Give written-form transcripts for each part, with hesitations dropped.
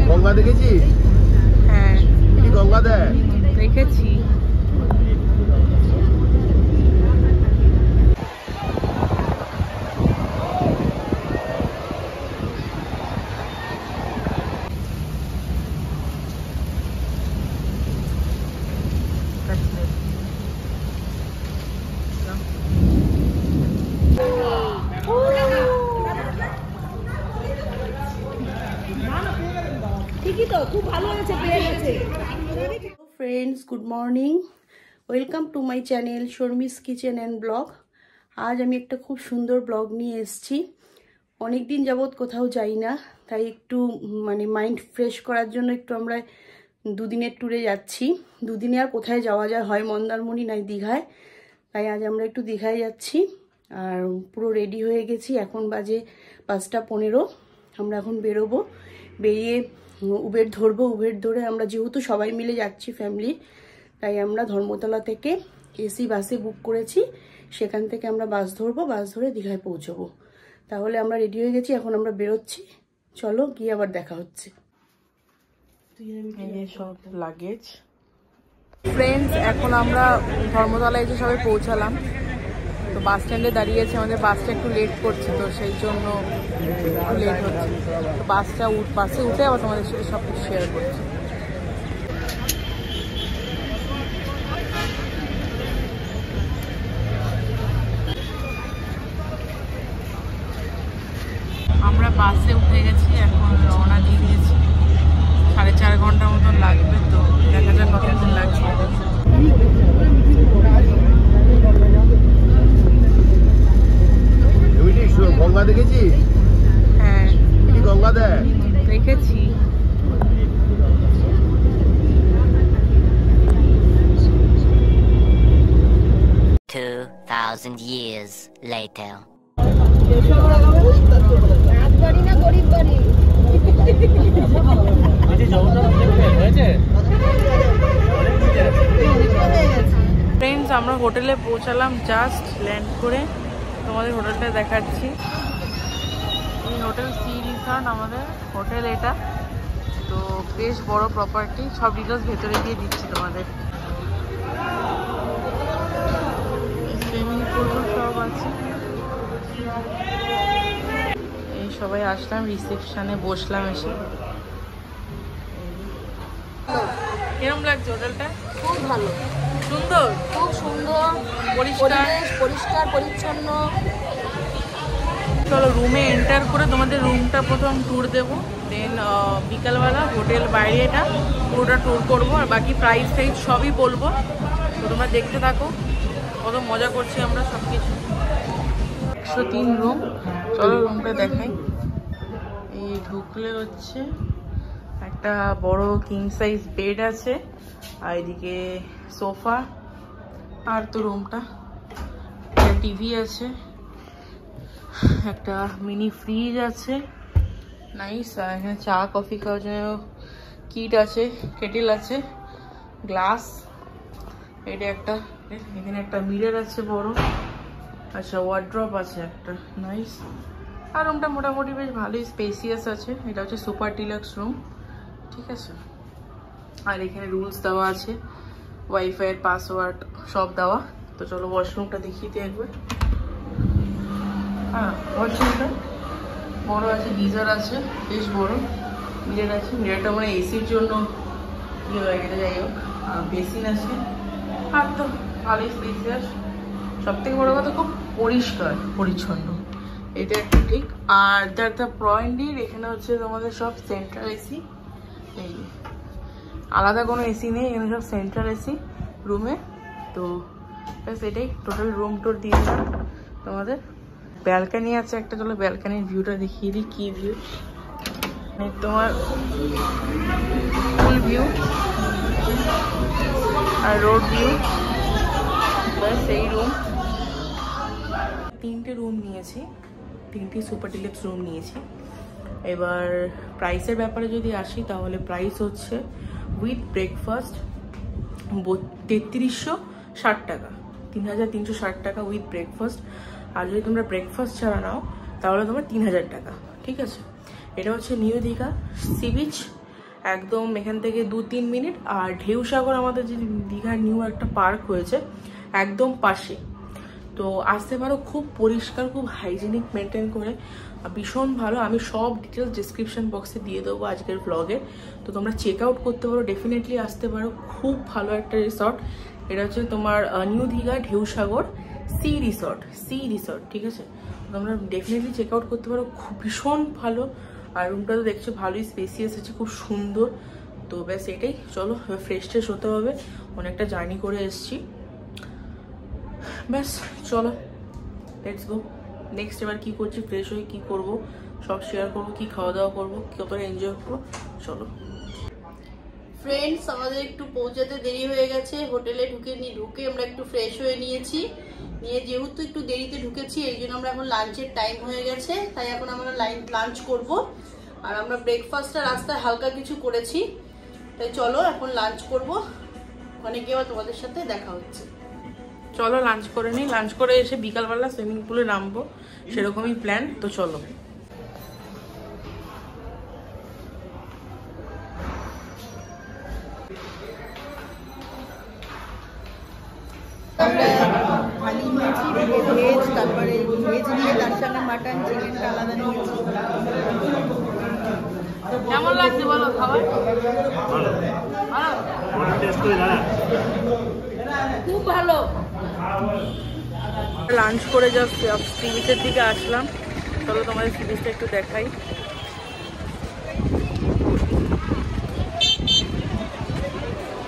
গঙ্গা দেখেছিস? হ্যাঁ গঙ্গা দেখেছি। Friends good morning welcome to my channel Sharmi's kitchen and blog. आज আমি একটা খুব সুন্দর ব্লগ নিয়ে এসেছি। অনেক দিন যাবত কোথাও যাই না, তাই একটু মানে মাইন্ড ফ্রেশ করার জন্য একটু আমরা দুদিনের ট্যুরে যাচ্ছি। দুদিনে আর কোথায় যাওয়া যায়, হয় মন্দারমণি নাই দীঘায়, তাই আজ আমরা একটু দীঘায় যাচ্ছি। আর পুরো রেডি হয়ে গেছি, এখন বাজে 5:15। আমরা এখন বেরোবো, বেরিয়ে উবের ধরবো। উবের ধরে আমরা যেহেতু সবাই মিলে যাচ্ছি ফ্যামিলি, তাই আমরা ধর্মতলা থেকে এসি বাসে বুক করেছি, সেখান থেকে আমরা বাস ধরবো, বাস ধরে দীঘায় পৌঁছবো। তাহলে আমরা রেডি হয়ে গেছি, এখন আমরা বেরোচ্ছি। চলো গিয়ে আবার দেখা হচ্ছে। সব লাগেজ ফ্রেন্ডস, এখন আমরা ধর্মতলায় এসে সবাই পৌঁছালাম। তো বাস স্ট্যান্ডে দাঁড়িয়েছে, আমাদের বাসটা একটু লেট করছে, তো সেই জন্য লেট হচ্ছে। তো বাসে উঠে আবার তোমাদের সাথে সব কিছু শেয়ার করছি। আমরা বাসে উঠে গেছি, এখন রওনা দিয়ে দিয়েছি। 4.5 ঘন্টার মতন লাগবে, তো দেখা যাক কতক্ষণ লাগছে। গঙ্গা দেখেছিস? হ্যাঁ গঙ্গা দেখেছি। years later. ফ্রেন্ডস, আমরা হোটেলে পৌঁছালাম, জাস্ট ল্যান্ড করে তোমাদের হোটেলটা দেখাচ্ছি। এই হোটেল সি রিসর্ট আমাদের হোটেল, এটা তো বেশ বড় প্রপার্টি। সব ডিটেলস ভেতরে গিয়ে দিচ্ছি তোমাদের। সুইমিং পুল সব আছে। এই সবাই আসলাম, রিসেপশনে বসলাম এসে। কিরম লাগছে হোটেলটা? খুব ভালো, সুন্দর, খুব সুন্দর, পরিষ্কার পরিচ্ছন্ন। চলো রুমে এন্টার করে তোমাদের রুমটা প্রথম ট্যুর দেবো, দেন বিকালবেলা হোটেল বাইরে এটা পুরোটা ট্যুর করবো, আর বাকি প্রাইস টাইস সবই বলবো। তো তোমরা দেখতে থাকো, কত মজা করছি আমরা সব কিছু। 103 রুম, চলো রুমটা দেখাই। এই ঢুকলে হচ্ছে একটা বড় কিং সাইজ বেড আছে, আর এদিকে সোফা, আর তো রুমটা টিভি আছে, একটা মিনি ফ্রিজ আছে, নাইস। আর এখানে চা কফি খাওয়ার জন্য কিট আছে, কেটেল আছে, গ্লাস, এটা একটা, এখানে একটা মিরর আছে বড়, আচ্ছা ওয়ার্ড্রপ আছে একটা, নাইস। আর রুমটা মোটামুটি বেশ ভালোই স্পেসিয়াস আছে। এটা হচ্ছে সুপার ডিলাক্স রুম, ঠিক আছে। আর এখানে রুলস দেওয়া আছে, ওয়াইফাইয়ের পাসওয়ার্ড সব দেওয়া। তো চলো ওয়াশরুমটা দেখিয়ে দিই একবার। হ্যাঁ, ওয়াশরুমটা বড় আছে, গিজার আছে বেশ বড়, মিরর আছে, মিররটা মানে এসির জন্য ইয়ে হয়ে গেছে, যাই হোক। বেসিন আছে, আর তো ভালোই স্পেসিয়াস। সব থেকে বড় কথা খুব পরিষ্কার পরিচ্ছন্ন, এটা একটা ঠিক। আর দ্য পয়েন্ট, এখানে হচ্ছে তোমাদের সব সেন্ট্রাল এসি, এই আলাদা কোনো এসি নেই, এখানে সব সেন্ট্রাল এসি রুমে। তো ব্যাস এটাই, টোটাল রুম টুর দিয়ে দিলাম তোমাদের। ব্যালকানি আছে একটা, চলো ব্যালকানির ভিউটা দেখিয়ে দিই। কি ভিউ, তোমার ফুল ভিউ আর রোড ভিউ, ব্যাস এই রুম। 3টে রুম নিয়েছি, 3টি সুপার ডিলাক্স রুম নিয়েছি। এবার প্রাইসের ব্যাপারে যদি আসি, তাহলে প্রাইস হচ্ছে উইথ ব্রেকফাস্ট 3360 টাকা, 3360 টাকা উইথ ব্রেকফাস্ট। আর যদি তোমরা ব্রেকফাস্ট ছাড়া নাও, তাহলে তোমার 3000 টাকা, ঠিক আছে। এটা হচ্ছে নিউ দীঘা সি বিচ, একদম এখান থেকে 2-3 মিনিট। আর ঢেউসাগর আমাদের যে দীঘার নিউ একটা পার্ক হয়েছে একদম পাশে, তো আসতে পারো। খুব পরিষ্কার, খুব হাইজিনিক মেনটেন করে, ভীষণ ভালো। আমি সব ডিটেলস ডিসক্রিপশন বক্সে দিয়ে দেবো আজকের ব্লগে, তো তোমরা চেক আউট করতে পারো, ডেফিনেটলি আসতে পারো। খুব ভালো একটা রিসর্ট। এটা হচ্ছে তোমার নিউ দীঘা ঢেউসাগর সি রিসর্ট, ঠিক আছে? তোমরা ডেফিনেটলি চেক আউট করতে পারো, খুব ভীষণ ভালো। আর রুমটা তো দেখছো ভালোই স্পেসিয়াস আছে, খুব সুন্দর। তো ব্যাস এটাই, চলো ফ্রেশ ট্রেশ হতে হবে, অনেকটা জার্নি করে এসছি। ব্যাস চলো লেটস গো। নেক্সট এবার কী করছি, ফ্রেশ হয়ে কী করবো সব শেয়ার করবো, কী খাওয়া দাওয়া করবো, কতটা এনজয় করবো, চলো। ফ্রেন্ডস, আমাদের একটু পৌঁছাতে দেরি হয়ে গেছে। হোটেলে ঢুকে আমরা একটু ফ্রেশ হয়ে নিয়েছি। যেহেতু একটু দেরিতে ঢুকেছি, এই জন্য আমরা এখন লাঞ্চের টাইম হয়ে গেছে, তাই এখন আমরা লাঞ্চ করব। আর আমরা ব্রেকফাস্টটা রাস্তায় হালকা কিছু করেছি, তাই চলো এখন লাঞ্চ করব। অনেকে আবার তোমাদের সাথে দেখা হচ্ছে। চলো লাঞ্চ করে নিই, লাঞ্চ করে এসে বিকালবেলা সুইমিং পুলে নামবো, সেরকমই প্ল্যান। তো চলো। থালি নিয়েছি, ভেজ, তারপরে ভেজ নিয়ে তার সঙ্গে মাটন, চিকেনটা আলাদা নিয়েছি। কেমন লাগছে বলো খাবার? খুব ভালো। লাঞ্চ করে জাস্ট সি বিচের দিকে আসলাম। চলো তোমাদের সি বিচটা একটু দেখাই।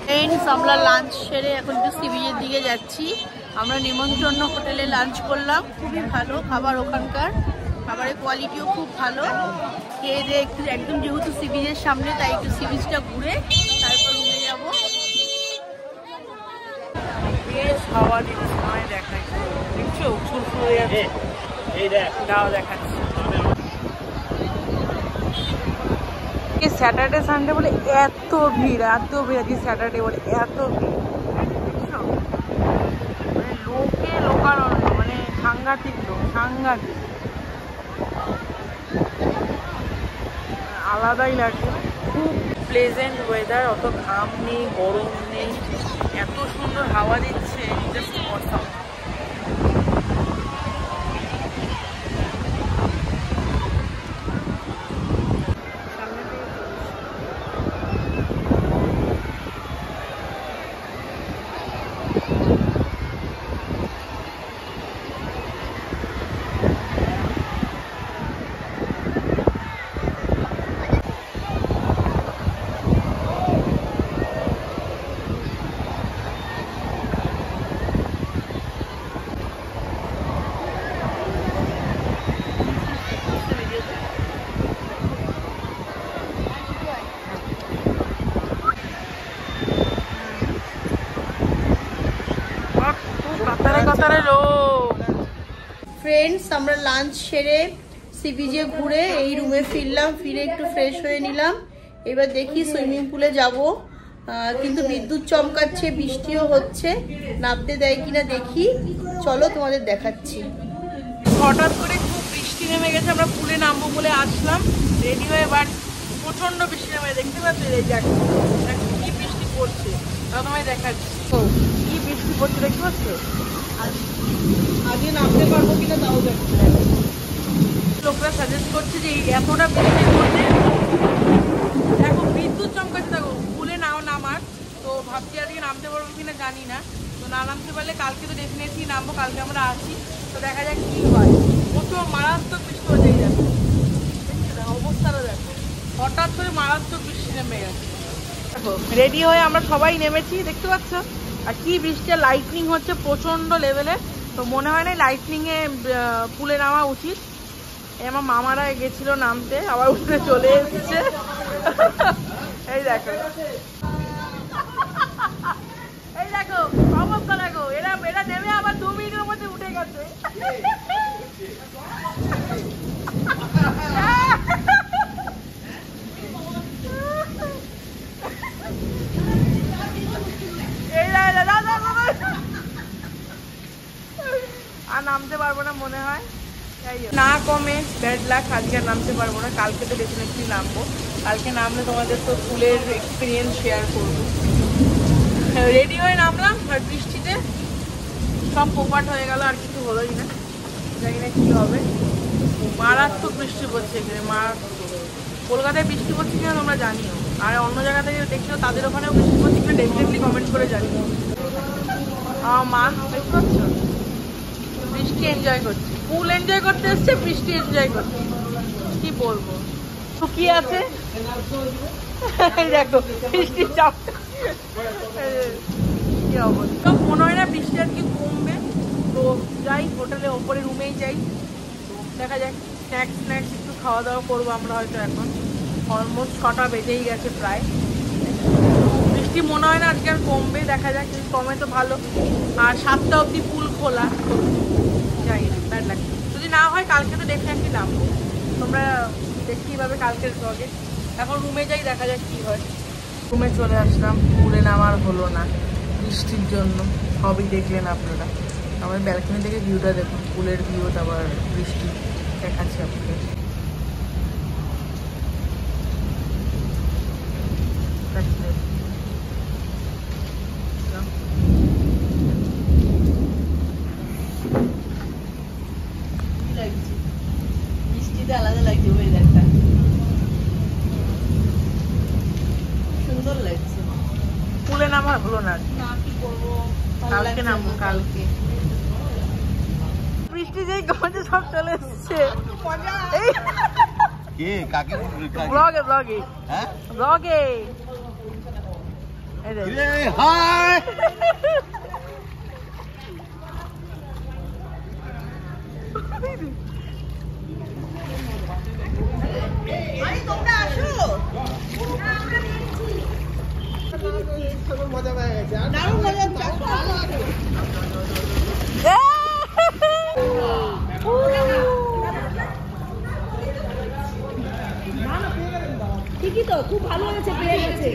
ফ্রেন্ডস, আমরা লাঞ্চ সেরে এখন একটু সি বিচের দিকে যাচ্ছি। আমরা নিমন্ত্রণ হোটেলে লাঞ্চ করলাম, খুবই ভালো খাবার ওখানকার, খাবারের কোয়ালিটিও খুব ভালো। খেয়ে দিয়ে একটু একদম যেহেতু সি বিচের সামনে, তাই একটু সি বিচটা ঘুরে তারপর রুমে যাবো। বেশ হাওয়া দিচ্ছে, আমায় দেখাই, দেখছো ফুল হয়ে যাচ্ছে। দাও দেখাচ্ছি। স্যাটারডে সানডে বলে এত ভিড়, আজকে স্যাটারডে বলে এত ভিড়, দেখছো? মানে লোকে লোকারণ্য, মানে সাংঘাতিক লোক, সাংঘাতিক, আলাদাই লাগছে। খুব প্লেজেন্ট ওয়েদার, অত ঘাম নেই, গরম নেই, এত সুন্দর হাওয়া দিচ্ছে, জাস্ট অসাম। ফ্রেন্ডস, আমরা লাঞ্চ সেরে সি বিচে ঘুরে এই রুমে ফিরলাম, ফিরে একটু ফ্রেশ হয়ে নিলাম। এবার দেখি সুইমিং পুলে যাব, কিন্তু বিদ্যুৎ চমকাচ্ছে, বৃষ্টিও হচ্ছে, নামতে দেয় কিনা দেখি। চলো তোমাদের দেখাচ্ছি। হঠাৎ করে খুব বৃষ্টি নেমে গেছে, আমরা পুলে নামবো বলে আসলাম রেডি হয়ে, বাট প্রচন্ড বৃষ্টি নেমে, দেখতে পাচ্ছি এই দেখো কি বৃষ্টি পড়ছে, তা তোমায় দেখাচ্ছি কি বৃষ্টি পড়ছে, দেখতে পাচ্ছ? আগে নামতে পারবো কিনা তাও দেখতে। লোকরা সাজেস্ট করছে যে এতটা বৃষ্টি পড়ছে, দেখো বিদ্যুৎ চমকাচ্ছে, দেখো পুলে নামার। তো ভাবছি আজকে নামতে পারবো কিনা জানি না, তো না নামতে পারলে কালকে তো ডেফিনেটলি নামবো, কালকে আমরা আসি, তো দেখা যাক কি হয়। প্রচুর মারাত্মক বৃষ্টি হয়ে যাচ্ছে, অবস্থাটা দেখো, হঠাৎ করে মারাত্মক বৃষ্টি নেমে গেছে। দেখো রেডি হয়ে আমরা সবাই নেমেছি, দেখতে পাচ্ছ? আর কি বৃষ্টি, লাইটনিং হচ্ছে প্রচন্ড লেভেলে, তো মনে হয় না লাইটনিং এ পুলে নামা উচিত। আমার মামারা গেছিল নামতে, আবার উঠে চলে এসেছে, এই দেখো, এই দেখো অবস্থা দেখো, এরা নেমে আবার 2 মিনিটের মধ্যে উঠে গেছে। আর নামতে পারবো না মনে হয়, না কমে ব্যাড লাক, আজকে আর নামতে পারবো না, কালকে তো ডেফিনেটলি নামবো। কালকে নামলে তোমাদের তো পুলের এক্সপিরিয়েন্স শেয়ার করবো। রেডি হয়ে নামলাম আর বৃষ্টিতে সব পোপাট হয়ে গেল, আর কিছু হলোই না। জানি না কী হবে, মারাত্মক বৃষ্টি পড়ছে এখানে, মারাত্মক। কলকাতায় বৃষ্টি পড়ছে কিনা তোমরা জানিও, আর অন্য জায়গা থেকে দেখছো তাদের ওখানেও বৃষ্টি পড়ছে কিনা ডেফিনেটলি কমেন্ট করে জানিও। আমার মা দেখতে পাচ্ছ বৃষ্টি এনজয় করছে, পুল এনজয় করতে এসছে, বৃষ্টি এনজয় করছে, কি বলবো। শুকিয়ে আছে দেখো বৃষ্টির চাপ, কি অবস্থা। মনে হয় না বৃষ্টি আর কি কমবে, তো যাই হোটেলে ওপরে রুমেই যাই, দেখা যাক। স্ন্যাক্স একটু খাওয়া দাওয়া করবো আমরা হয়তো। এখন অলমোস্ট 6টা বেজেই গেছে প্রায়। বৃষ্টি মনে হয় না আজকে আর কমবে, দেখা যাক, যদি কমে তো ভালো। আর 7টা অবধি পুল খোলা, যাই না, ব্যাড লাগছে। যদি না হয় কালকে তো ডেফিনেটলি নামবো, তোমরা দেখতেই পাবে কালকের ব্লগে। এখন রুমে যাই, দেখা যাক কী হয়। রুমে চলে আসলাম, পুলে নামার হলো না বৃষ্টির জন্য, সবই দেখলেন আপনারা। আমার ব্যালকনি থেকে ভিউটা দেখুন, পুলের ভিউ, তারপর বৃষ্টি দেখাচ্ছি আপনাকে। বৃষ্টিতে আলাদা লাগছে ওয়েদারটা, সুন্দর লাগছে। পুলে নামার হলো না, না কি করবো, কালকে নামবো, কালকে। বৃষ্টি যেই কমেছে সব চলে এসছে ব্লগে হ্যাঁ ব্লগে। হাই তোমরা আসো, মজা পেয়ে গেছে। দারুণ মজা হচ্ছে। ঠিকই তো, খুব ভালো হয়েছে, পেয়ে গেছে।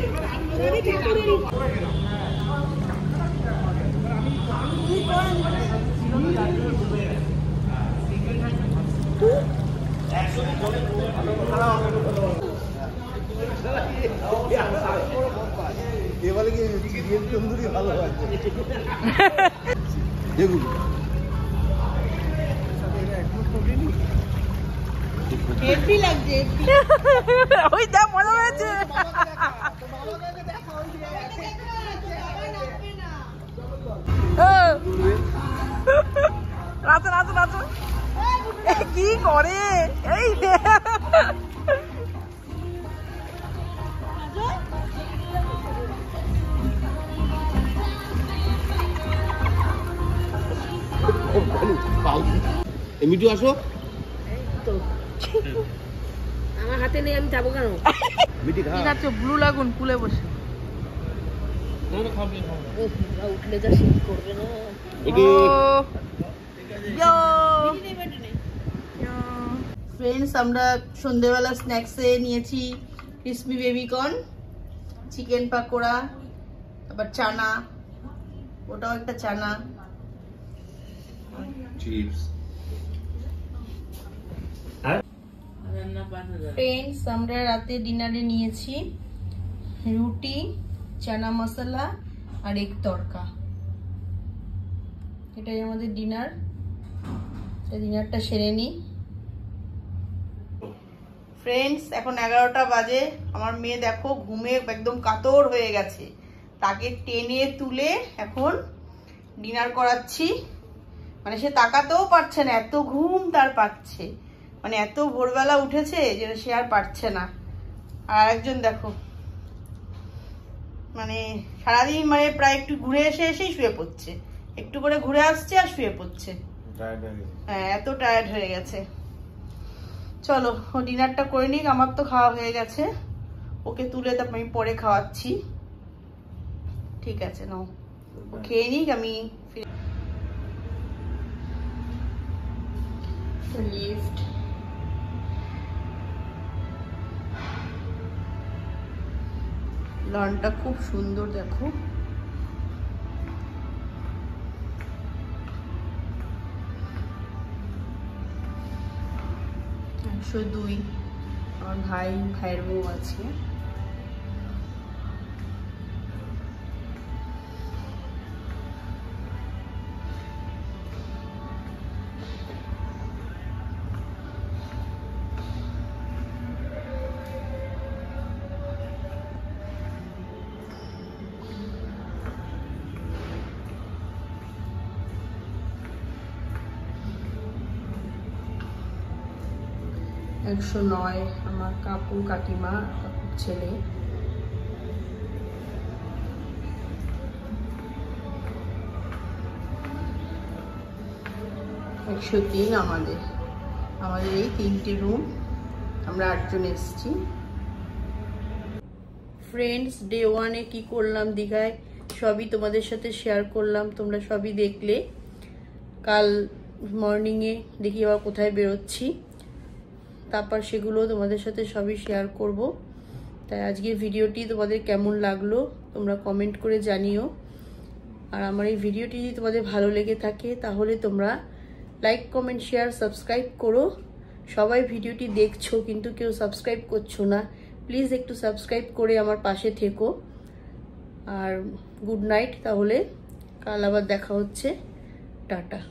এবারে কি চিকেন তন্দুরি ভালো আছে দেখুন। হেভি লাগছে, ওই যা মজা হয়েছে। নাচো নাচো নাচো, কি করে এই মিঠু আসো, আমার হাতে নেই, আমি যাবো কেন? মিঠি খা। ঠিক আছে, ব্লু লাগুন পুলে বসে উঠলে যা শীত করবে না। ফ্রেন্ডস, আমরা সন্ধ্যেবেলা স্ন্যাক্সে নিয়েছি ক্রিসপি বেবিকর্ন, চিকেন পাকোড়া, আবার চানা, ওটাও একটা চানা, চিপস। ফ্রেন্ডস, আমরা রাতে ডিনারে নিয়েছি রুটি, চানা মশলা আর এক তড়কা। এটাই আমাদের ডিনার। ডিনারটা সেরে নিই। ফ্রেন্ডস, এখন 11টা বাজে। আমার মেয়ে দেখো ঘুমে একদম কাতর হয়ে গেছে, তাকে টেনে তুলে এখন ডিনার করাচ্ছি। মানে সে তাকাতেও পারছে না, এত ঘুম তার পাচ্ছে, মানে এত ভোরবেলা উঠেছে যে সে আর পারছে না। আর একজন দেখো মানে সারাদিন মানে প্রায় একটু ঘুরে এসেই শুয়ে পড়ছে, একটু করে ঘুরে আসছে আর শুয়ে পড়ছে। হ্যাঁ, এত টায়ার্ড হয়ে গেছে। চলো ও ডিনারটা করে নিক, আমার তো খাওয়া হয়ে গেছে। ওকে তুলে তারপর আমি পরে খাওয়াচ্ছি, ঠিক আছে? নাও ও খেয়ে নিক, আমি লিফট। লনটা খুব সুন্দর দেখো, 102, আমার ভাইয়ের বউ আছে। একশো 9 আমার কাকু কাকিমা কাকুর ছেলে। 103 আমাদের এই 3টে রুম, আমরা 8 জন এসেছি। ফ্রেন্ডস, ডে 1-এ কি করলাম দীঘায় সবই তোমাদের সাথে শেয়ার করলাম, তোমরা সবই দেখলে। কাল মর্নিংয়ে দেখি আবার কোথায় বেরোচ্ছি, তারপর সেগুলো তোমাদের সাথে সবই শেয়ার করব। তাই আজকের ভিডিওটি তোমাদের কেমন লাগলো তোমরা কমেন্ট করে জানিও। আর আমার এই ভিডিওটি যদি তোমাদের ভালো লেগে থাকে তাহলে তোমরা লাইক কমেন্ট শেয়ার সাবস্ক্রাইব করো। সবাই ভিডিওটি দেখছো কিন্তু কেউ সাবস্ক্রাইব করছো না, প্লিজ একটু সাবস্ক্রাইব করে আমার পাশে থেকো। আর গুড নাইট, তাহলে কাল আবার দেখা হচ্ছে, টাটা।